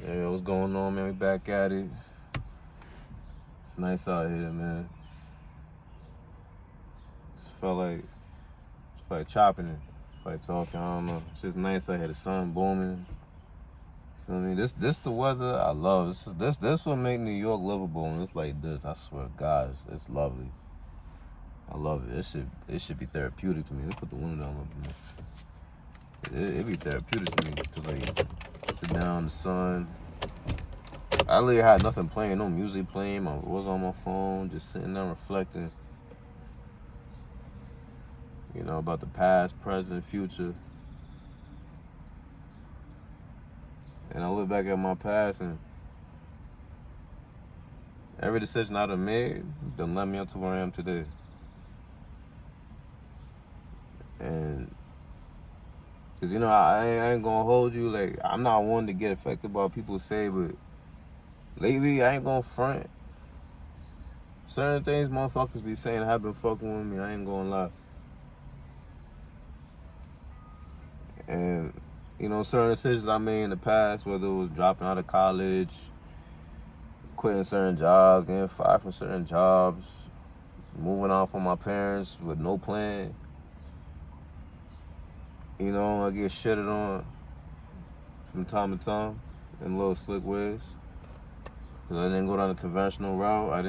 Yeah, what's going on, man? We back at it. It's nice out here, man. Just felt like chopping it. Felt like talking. I don't know. It's just nice out here. The sun booming. Feel me? This the weather I love. This what make New York livable. And it's like this. I swear to God, it's lovely. I love it. It should be therapeutic to me. Let's put the window down a little bit. It be therapeutic to me to like sit down in the sun. I literally had nothing playing, no music playing. I was on my phone, just sitting there reflecting. About the past, present, future. And I look back at my past and every decision I done made done led me up to where I am today. And, because, I ain't gonna hold you. Like, I'm not one to get affected by what people say, but lately, I ain't gonna front. Certain things motherfuckers be saying have been fucking with me. I ain't gonna lie. And, certain decisions I made in the past, whether it was dropping out of college, quitting certain jobs, getting fired from certain jobs, moving off on my parents with no plan. I get shitted on from time to time in little slick ways. Because I didn't go down the conventional route. I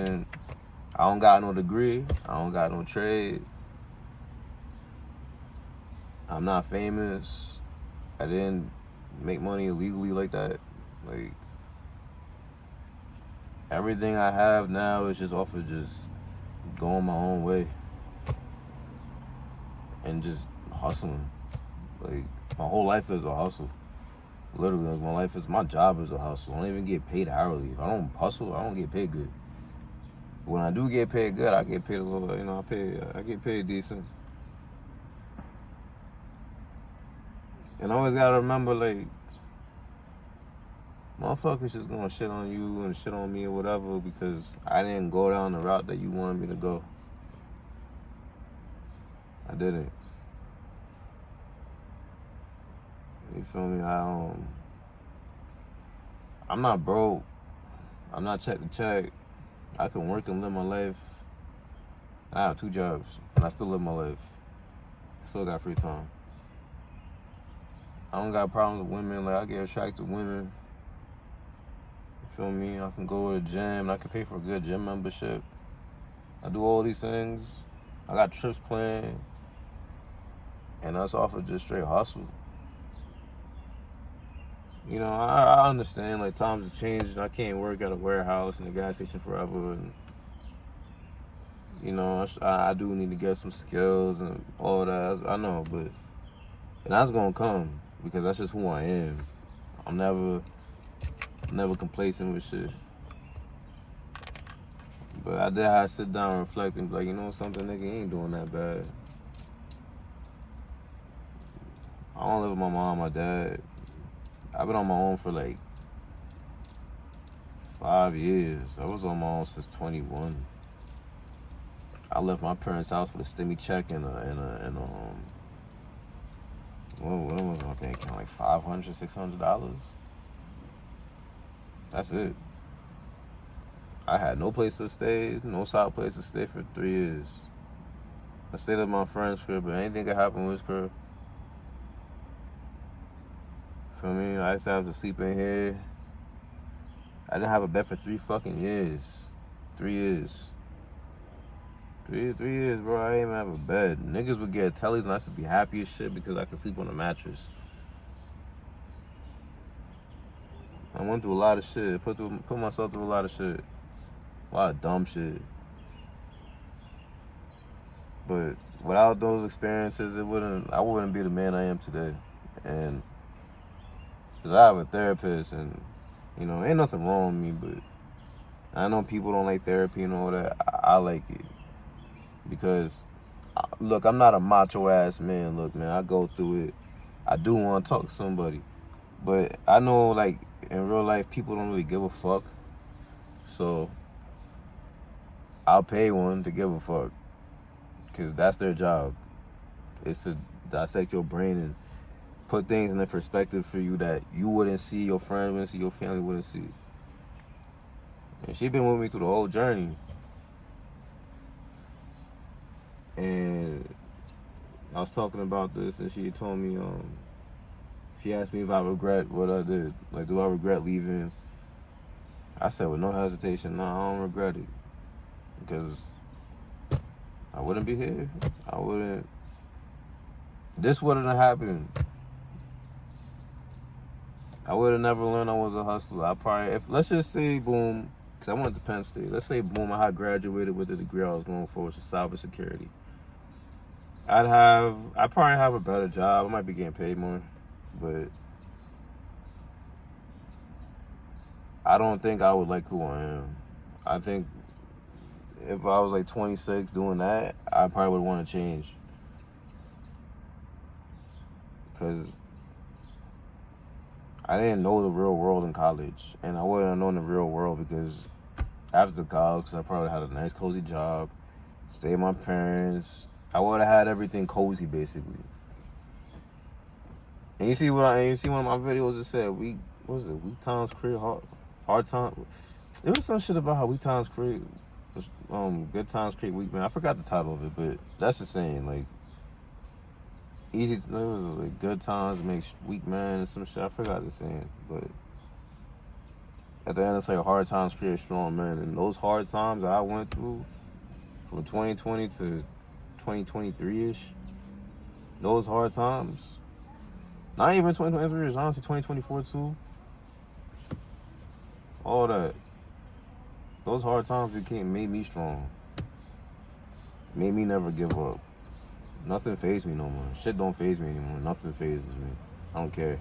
don't got no degree. I don't got no trade. I'm not famous. I didn't make money illegally like that. Like, everything I have now is just off of just going my own way and just hustling. Like, my whole life is a hustle. Literally, like, my job is a hustle. I don't even get paid hourly. If I don't hustle, I don't get paid good. When I do get paid good, I get paid a little, I get paid decent. And I always gotta remember, like, motherfuckers just gonna shit on you and shit on me or whatever because I didn't go down the route that you wanted me to go. I didn't. You feel me? I'm not broke. I'm not check to check. I can work and live my life. I have 2 jobs and I still live my life. I still got free time. I don't got problems with women. Like, I get attracted to women. You feel me? I can go to the gym. I can pay for a good gym membership. I do all these things. I got trips planned. And that's off of just straight hustle. I understand, like, times have changed. I can't work at a warehouse and a gas station forever. And, I do need to get some skills and all that. I know, but and that's going to come because that's just who I am. I'm never complacent with shit. But I did have to sit down and reflect and be like, something, nigga, you ain't doing that bad. I don't live with my mom, my dad. I've been on my own for like 5 years. I was on my own since 21. I left my parents' house with a stimmy check and what was my bank account? Like $500, $600. That's it. I had no place to stay, no solid place to stay for 3 years. I stayed at my friend's crib, but anything could happen with his crib. Feel me? I used to have to sleep in here. I didn't have a bed for 3 fucking years. 3 years. 3 years, bro. I didn't even have a bed. Niggas would get tellies and I used to be happy as shit because I could sleep on a mattress. I went through a lot of shit. Put myself through a lot of shit. A lot of dumb shit. But without those experiences, I wouldn't be the man I am today. And because I have a therapist and, ain't nothing wrong with me, but I know people don't like therapy and all that. I like it. Because, look, I'm not a macho ass man. Look, man, I go through it. I do want to talk to somebody. But I know, like, in real life, people don't really give a fuck. So, I'll pay one to give a fuck. Because that's their job. It's to dissect your brain and put things in a perspective for you that you wouldn't see, your friends wouldn't see, your family wouldn't see. And she been with me through the whole journey. And I was talking about this, and she told me, she asked me if I regret what I did. Like, do I regret leaving? I said with no hesitation, no, I don't regret it. Because I wouldn't be here. I wouldn't. This wouldn't have happened. I would have never learned I was a hustler. I probably, if let's just say, boom, because I went to Penn State. Let's say, boom, I had graduated with the degree I was going for, which is cybersecurity. I'd probably have a better job. I might be getting paid more, but I don't think I would like who I am. I think if I was like 26 doing that, I probably would want to change. Because I didn't know the real world in college. And I wouldn't have known the real world because after college, I probably had a nice, cozy job, stay with my parents. I would have had everything cozy, basically. And you see one of my videos that said, weak times create hard times. There was some shit about how weak times create, good times create weak men. I forgot the title of it, but that's the saying. Like, it was like good times make weak men and some shit. I forgot the saying, but at the end it's like hard times create strong men. And those hard times that I went through from 2020 to 2023-ish, those hard times, not even 2023, honestly 2024 too, all that, those hard times made me strong, made me never give up. Nothing fazed me no more. Shit don't faze me anymore. Nothing phases me. I don't care.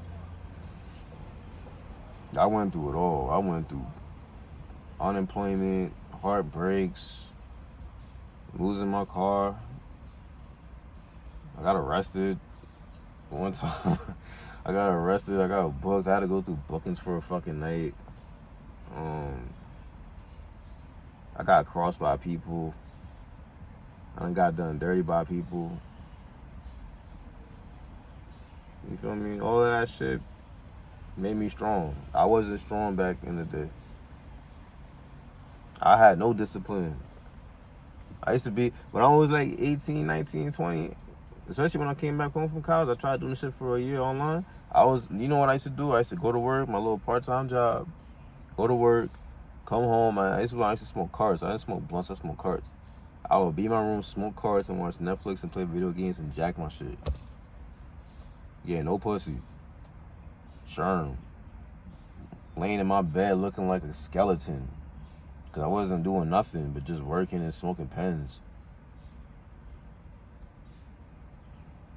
I went through it all. I went through unemployment, heartbreaks, losing my car. I got arrested one time. I got arrested. I got booked. I had to go through bookings for a fucking night. I got crossed by people. I done got done dirty by people. You feel me? All of that shit made me strong. I wasn't strong back in the day. I had no discipline. I used to be, when I was like 18, 19, 20, especially when I came back home from college, I tried doing this shit for a year online. You know what I used to do? I used to go to work, my little part-time job, go to work, come home. I used to smoke carts. I didn't smoke blunts, I smoked carts. I would be in my room, smoke carts, and watch Netflix and play video games and jack my shit. Yeah, no pussy. Sherm. Laying in my bed looking like a skeleton. Because I wasn't doing nothing but just working and smoking pens.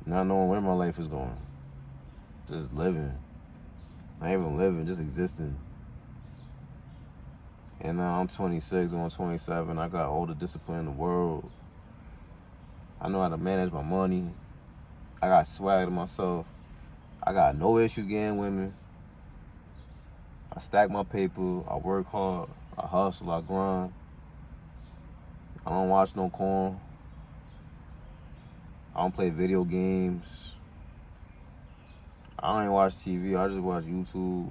Not knowing where my life is going. Just living. Not even living, just existing. And now I'm 26, going 27. I got all the discipline in the world. I know how to manage my money. I got swag to myself. I got no issues getting women. I stack my paper. I work hard. I hustle. I grind. I don't watch no porn. I don't play video games. I don't even watch TV. I just watch YouTube.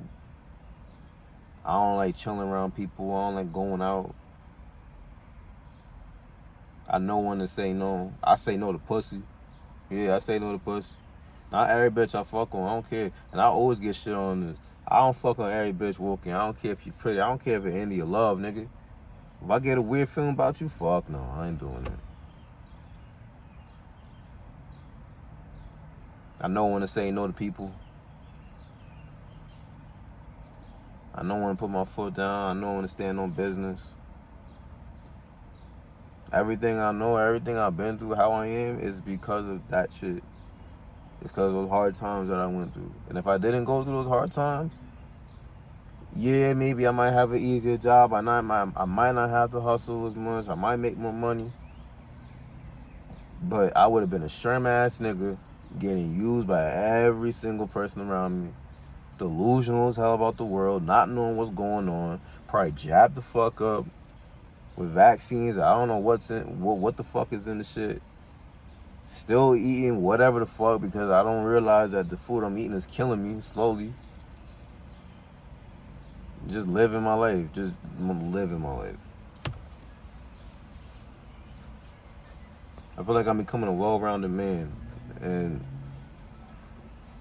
I don't like chilling around people. I don't like going out. I know when to say no. I say no to pussy. Yeah, I say no to pussy. Not every bitch I fuck on. I don't care. And I always get shit on this. I don't fuck on every bitch walking. I don't care if you pretty. I don't care if it's into your love, nigga. If I get a weird feeling about you, fuck no. I ain't doing it. I know when to say no to people. I know when to put my foot down. I know when to stand on business. Everything I know, everything I've been through, how I am, is because of that shit. It's because of those hard times that I went through. And if I didn't go through those hard times, yeah, maybe I might have an easier job. I might not have to hustle as much. I might make more money. But I would have been a sherm-ass nigga getting used by every single person around me. Delusional as hell about the world, not knowing what's going on. Probably jabbed the fuck up with vaccines. I don't know what the fuck is in the shit. still eating whatever the fuck because I don't realize that the food I'm eating is killing me slowly. Just living my life. Just living my life. I feel like I'm becoming a well-rounded man, and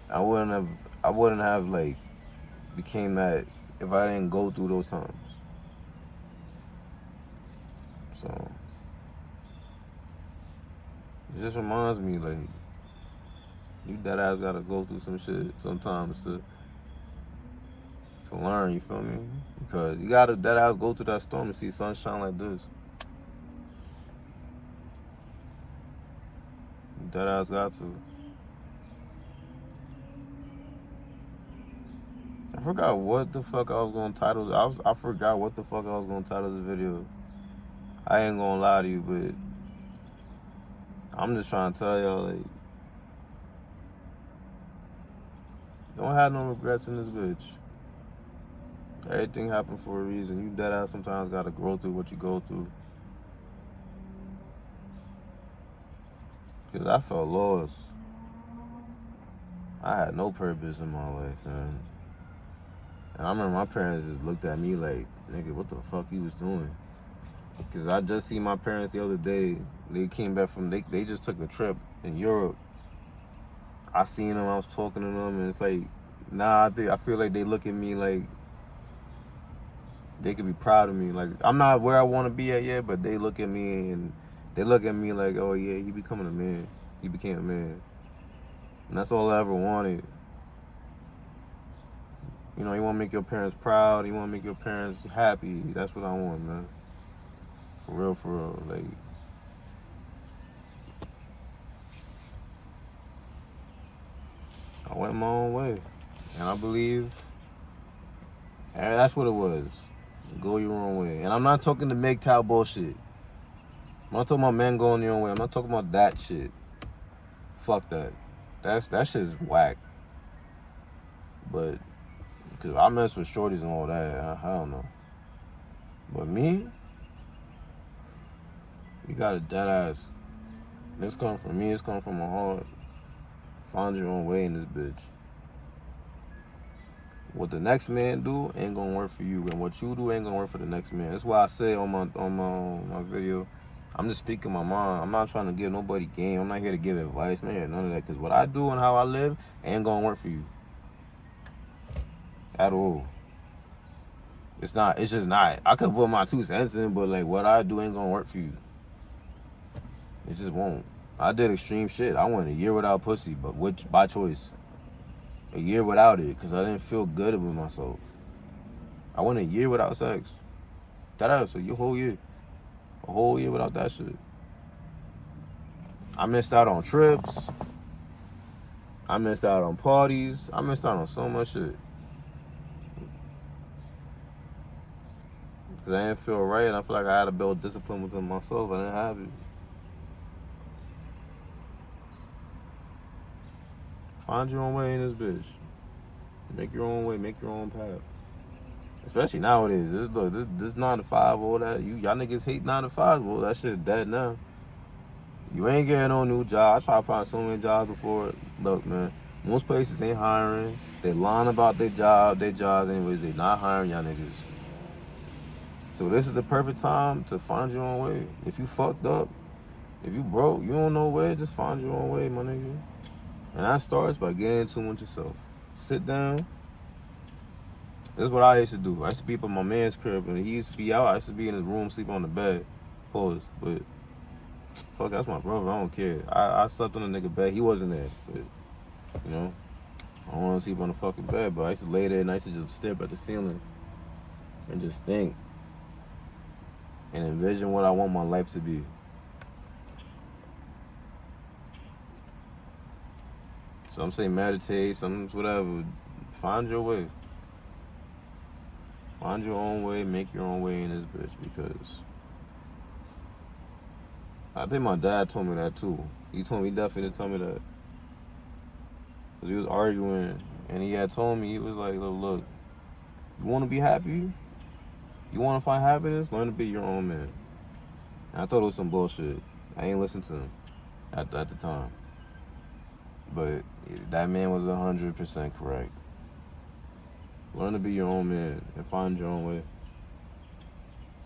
I wouldn't have like became that if I didn't go through those times. So it just reminds me like you dead ass gotta go through some shit sometimes to learn. You feel me? Because you gotta dead ass go through that storm to see sunshine like this. You dead ass got to. I forgot what the fuck I was gonna title. I forgot what the fuck I was gonna title this video. I ain't gonna lie to you, but I'm just trying to tell y'all, like, don't have no regrets in this bitch. Everything happened for a reason. You dead ass sometimes gotta grow through what you go through. Cause I felt lost. I had no purpose in my life, man. And I remember my parents just looked at me like, nigga, what the fuck you was doing? Cause I just seen my parents the other day. They came back from, they just took a trip in Europe. I seen them, I was talking to them, and it's like, nah, I feel like they look at me like they could be proud of me. Like, I'm not where I want to be at yet, but they look at me and they look at me like, oh yeah, you becoming a man. You became a man. And that's all I ever wanted. You know, you want to make your parents proud. You want to make your parents happy. That's what I want, man. For real. Like, I went my own way. And I believe that's what it was. Go your own way. And I'm not talking the MGTOW bullshit. I'm not talking about men going your own way. I'm not talking about that shit. Fuck that. That shit is whack. But, because I mess with shorties and all that. I don't know. But me, you got a dead ass. This coming from me. It's coming from my heart. Find your own way in this bitch. What the next man do ain't gonna work for you, and what you do ain't gonna work for the next man. That's why I say on my video, I'm just speaking my mind. I'm not trying to give nobody game. I'm not here to give advice, man. None of that. Cause what I do and how I live ain't gonna work for you at all. It's not. It's just not. I could put my 2 cents in, but like what I do ain't gonna work for you. It just won't. I did extreme shit. I went a year without pussy, but by choice. A year without it, because I didn't feel good with myself. I went a year without sex. That so your whole year. A whole year without that shit. I missed out on trips. I missed out on parties. I missed out on so much shit. Because I didn't feel right, and I feel like I had to build discipline within myself. I didn't have it. Find your own way in this bitch. Make your own way. Make your own path. Especially nowadays. This 9 to 5, all that. Y'all niggas hate 9 to 5. Well, that shit dead now. You ain't getting no new job. I tried to find so many jobs before. Look, man. Most places ain't hiring. They lying about their jobs anyways. They not hiring y'all niggas. So this is the perfect time to find your own way. If you fucked up, if you broke, you don't know where, just find your own way, my nigga. And that starts by getting in tune with yourself. Sit down. This is what I used to do. I used to be up at my man's crib, and he used to be out. I used to be in his room, sleep on the bed. Pause. But fuck, that's my brother. I don't care. I slept on the nigga bed. He wasn't there. But, you know, I don't want to sleep on the fucking bed, but I used to lay there and I used to just stare up at the ceiling and just think and envision what I want my life to be. Some say meditate, some whatever. Find your way. Find your own way, make your own way in this bitch, because I think my dad told me that too. He definitely told me that. Because he was arguing, and he had told me, he was like, look, you want to be happy? You want to find happiness? Learn to be your own man. And I thought it was some bullshit. I ain't listened to him. at the time. But that man was 100% correct. Learn to be your own man and find your own way.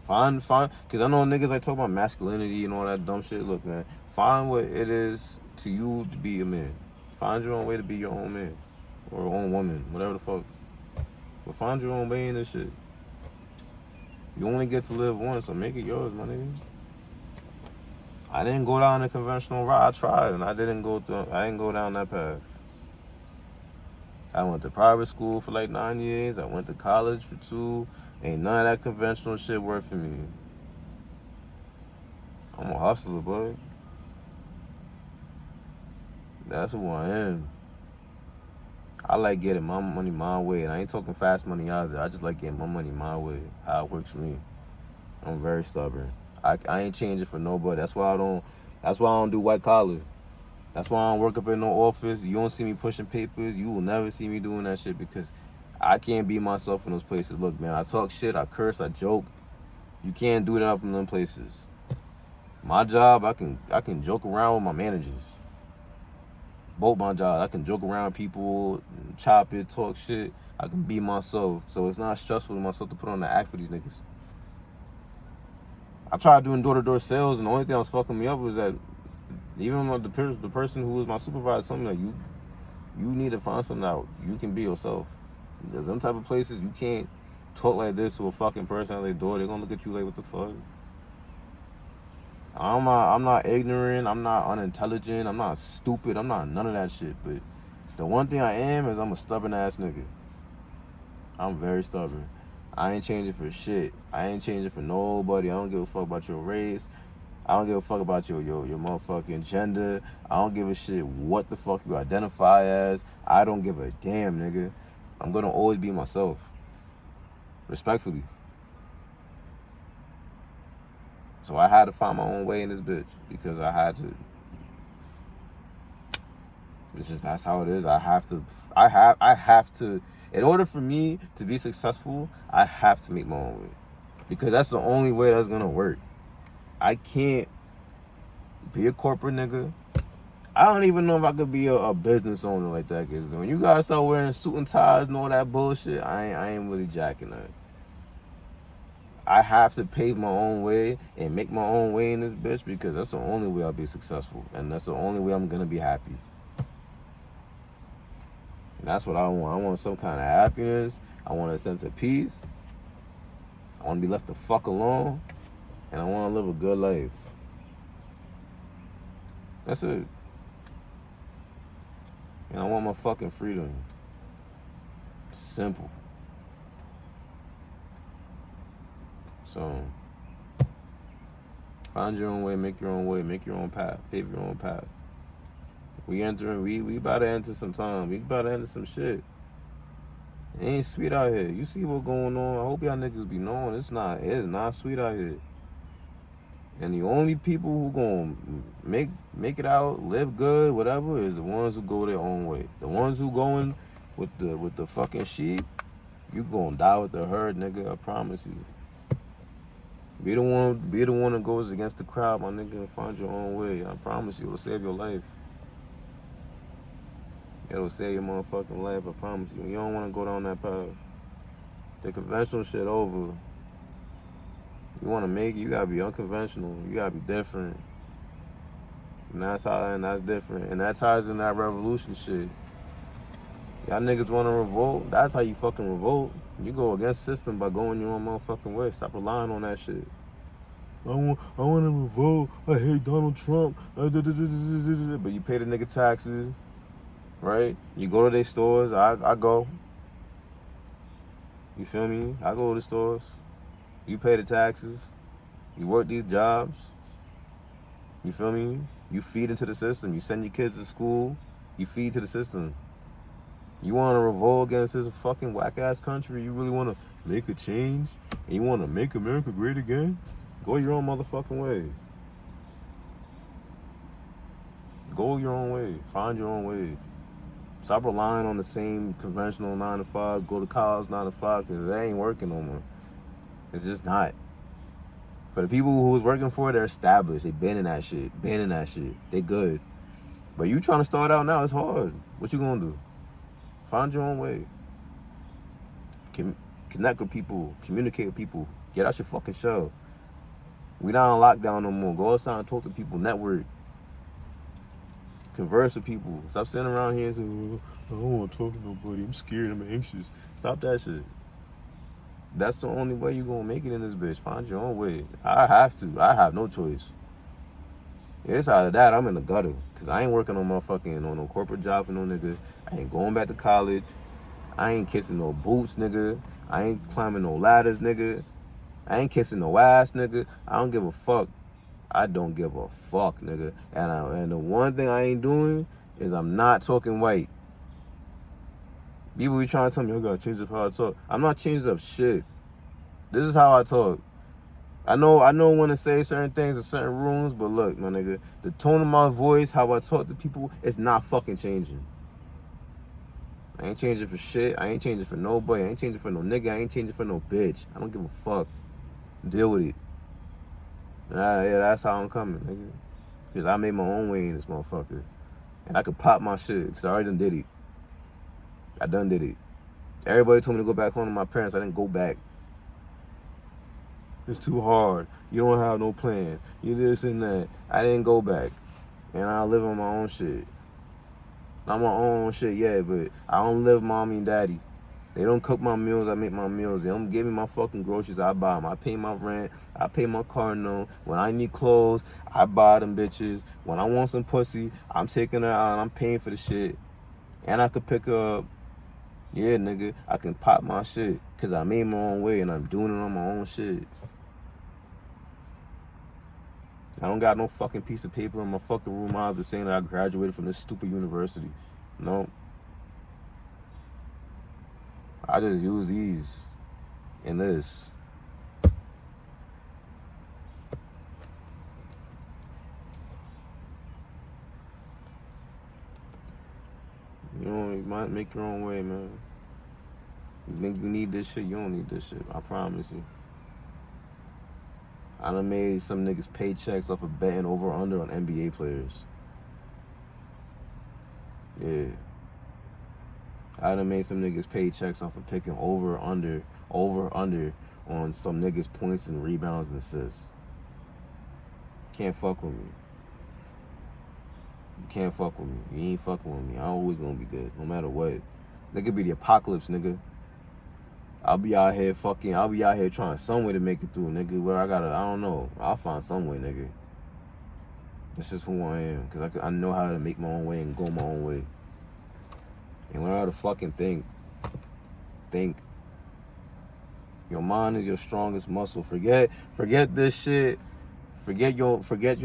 Find, because I know niggas like talk about masculinity and all that dumb shit. Look, man, find what it is to you to be a man. Find your own way to be your own man or own woman, whatever the fuck. But find your own way in this shit. You only get to live once, so make it yours, my nigga. I didn't go down the conventional route. I tried, and I didn't go down that path. I went to private school for like 9 years. I went to college for 2. Ain't none of that conventional shit work for me. I'm a hustler, boy. That's who I am. I like getting my money my way, and I ain't talking fast money either. I just like getting my money my way, how it works for me. I'm very stubborn. I ain't changing for nobody. That's why I don't do white collar. That's why I don't work up in no office. You don't see me pushing papers. You will never see me doing that shit because I can't be myself in those places. Look, man, I talk shit, I curse, I joke. You can't do that up in them places. My job, I can joke around with my managers. Both my jobs, I can joke around with people, chop it, talk shit. I can be myself. So it's not stressful to myself to put on the act for these niggas. I tried doing door-to-door sales, and the only thing that was fucking me up was that even the person who was my supervisor told me that you need to find something out. You can be yourself. There's some type of places you can't talk like this to a fucking person at their door. They're gonna look at you like, what the fuck? I'm not ignorant. I'm not unintelligent. I'm not stupid. I'm not none of that shit. But the one thing I am is I'm a stubborn ass nigga. I'm very stubborn. I ain't changing for shit. I ain't changing for nobody. I don't give a fuck about your race. I don't give a fuck about your motherfucking gender. I don't give a shit what the fuck you identify as. I don't give a damn, nigga. I'm gonna always be myself. Respectfully. So I had to find my own way in this bitch because I had to. It's just, that's how it is. I have to. In order for me to be successful, I have to make my own way. Because that's the only way that's gonna work. I can't be a corporate nigga. I don't even know if I could be a business owner like that. Cause when you guys start wearing suit and ties and all that bullshit, I ain't really jacking that. I have to pave my own way and make my own way in this bitch because that's the only way I'll be successful. And that's the only way I'm gonna be happy. And that's what I want. I want some kind of happiness. I want a sense of peace. I want to be left the fuck alone. And I want to live a good life. That's it. And I want my fucking freedom. Simple. So, find your own way, make your own way, make your own path, pave your own path. We about to enter some time. We about to enter some shit. It ain't sweet out here. You see what's going on. I hope y'all niggas be knowing it is not sweet out here. And the only people who gonna make it out, live good, whatever, is the ones who go their own way. The ones who going with the fucking sheep, you gonna die with the herd, nigga. I promise you. Be the one that goes against the crowd, my nigga, and find your own way. I promise you, it'll save your life. It'll save your motherfucking life, I promise you. You don't want to go down that path. The conventional shit over. You want to make it, you gotta be unconventional. You gotta be different. And that's different. And that ties in that revolution shit. Y'all niggas want to revolt? That's how you fucking revolt. You go against system by going your own motherfucking way. Stop relying on that shit. I want to revolt. I hate Donald Trump. But you pay the nigga taxes. Right? You go to their stores. I go. You feel me? I go to the stores. You pay the taxes. You work these jobs. You feel me? You feed into the system. You send your kids to school. You feed to the system. You want to revolt against this fucking whack-ass country? You really want to make a change? And you want to make America great again? Go your own motherfucking way. Go your own way. Find your own way. Stop relying on the same conventional 9 to 5. Go to college 9 to 5 because that ain't working no more. It's just not. For the people who was working for it, they're established. They been in that shit. They good. But you trying to start out now, it's hard. What you gonna do? Find your own way. Connect with people. Communicate with people. Get out your fucking shell. We not on lockdown no more. Go outside and talk to people. Network. Converse with people. Stop sitting around here and saying, I don't want to talk to nobody. I'm scared. I'm anxious. Stop that shit. That's the only way you gonna make it in this bitch. Find your own way. I have to. I have no choice. It's either that I'm in the gutter. Because I ain't working on no corporate job for no nigga. I ain't going back to college. I ain't kissing no boots, nigga. I ain't climbing no ladders, nigga. I ain't kissing no ass, nigga. I don't give a fuck. I don't give a fuck, nigga. And the one thing I ain't doing is I'm not talking white. People be trying to tell me, I gotta change up how I talk. I'm not changing up shit. This is how I talk. I know when to say certain things in certain rooms, but look, my nigga, the tone of my voice, how I talk to people, it's not fucking changing. I ain't changing for shit. I ain't changing for nobody. I ain't changing for no nigga. I ain't changing for no bitch. I don't give a fuck. Deal with it. Yeah, that's how I'm coming, nigga. Because I made my own way in this motherfucker. And I could pop my shit because I already done did it. I done did it. Everybody told me to go back home to my parents. I didn't go back. It's too hard. You don't have no plan. You this and that. I didn't go back. And I live on my own shit. I'm my own shit, yeah, but I don't live mommy and daddy. They don't cook my meals, I make my meals. They don't give me my fucking groceries, I buy them. I pay my rent, I pay my car note. When I need clothes, I buy them bitches. When I want some pussy, I'm taking her out and I'm paying for the shit. And I could pick her up. Yeah, nigga, I can pop my shit. Because I made my own way and I'm doing it on my own shit. I don't got no fucking piece of paper in my fucking room either saying that I graduated from this stupid university. No. I just use these and this. You know, you might make your own way, man. You think you need this shit, you don't need this shit. I promise you. I done made some niggas paychecks off of betting over or under on NBA players. Yeah. I done made some niggas paychecks off of picking over or under on some niggas points and rebounds and assists. Can't fuck with me. You can't fuck with me. You ain't fucking with me. I'm always gonna be good, no matter what. Nigga be the apocalypse, nigga. I'll be out here trying some way to make it through, nigga. Where I don't know. I'll find some way, nigga. That's just who I am. Because I know how to make my own way and go my own way. And learn how to fucking think. Think. Your mind is your strongest muscle. Forget this shit. Forget your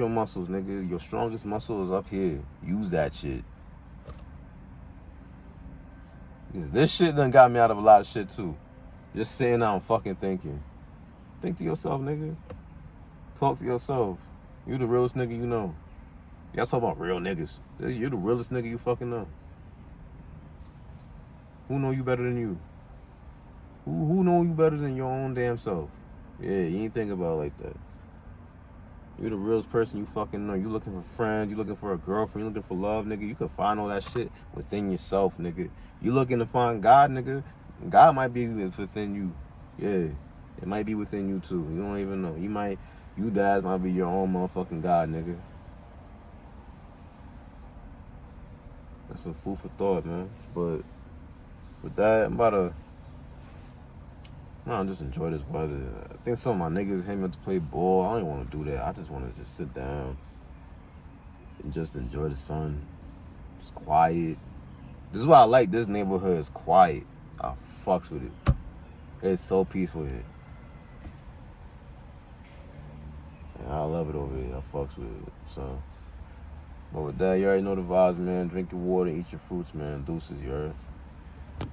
muscles, nigga. Your strongest muscle is up here. Use that shit. Because this shit done got me out of a lot of shit too. Just sitting down fucking thinking. Think to yourself, nigga. Talk to yourself. You the realest nigga you know. Y'all talk about real niggas. You're the realest nigga you fucking know. Who know you better than you? Who know you better than your own damn self? Yeah, you ain't think about it like that. You're the realest person you fucking know. You looking for friends, you looking for a girlfriend, you looking for love, nigga. You can find all that shit within yourself, nigga. You looking to find God, nigga. God might be within you. Yeah. It might be within you too. You don't even know. You guys might be your own motherfucking God, nigga. That's some food for thought, man. But with that, I'm just enjoy this weather. I think some of my niggas hit me up to play ball. I don't even want to do that. I just want to just sit down and just enjoy the sun. It's quiet. This is why I like this neighborhood. It's quiet. I fucks with it. It's so peaceful here. And I love it over here. I fucks with it. So, but with that, you already know the vibes, man. Drink your water, eat your fruits, man. Deuces, you heard?